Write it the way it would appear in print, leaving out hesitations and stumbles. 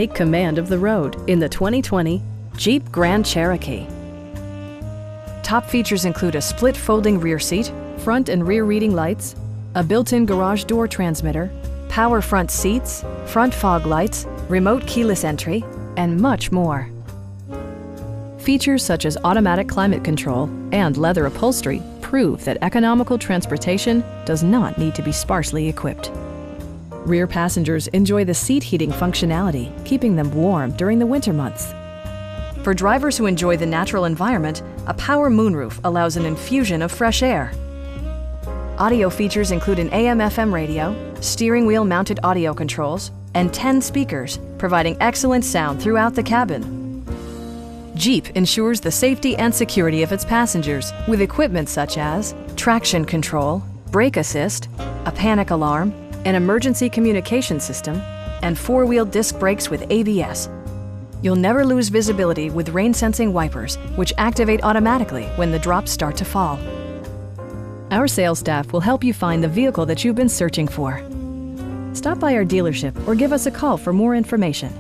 take command of the road in the 2020 Jeep Grand Cherokee. Top features include a split folding rear seat, front and rear reading lights, a built-in garage door transmitter, power front seats, front fog lights, remote keyless entry, and much more. Features such as automatic climate control and leather upholstery prove that economical transportation does not need to be sparsely equipped. Rear passengers enjoy the seat heating functionality, keeping them warm during the winter months. For drivers who enjoy the natural environment, a power moonroof allows an infusion of fresh air. Audio features include an AM/FM radio, steering wheel mounted audio controls, and 10 speakers, providing excellent sound throughout the cabin. Jeep ensures the safety and security of its passengers with equipment such as traction control, brake assist, a panic alarm, an emergency communication system, and four-wheel disc brakes with ABS. You'll never lose visibility with rain-sensing wipers, which activate automatically when the drops start to fall. Our sales staff will help you find the vehicle that you've been searching for. Stop by our dealership or give us a call for more information.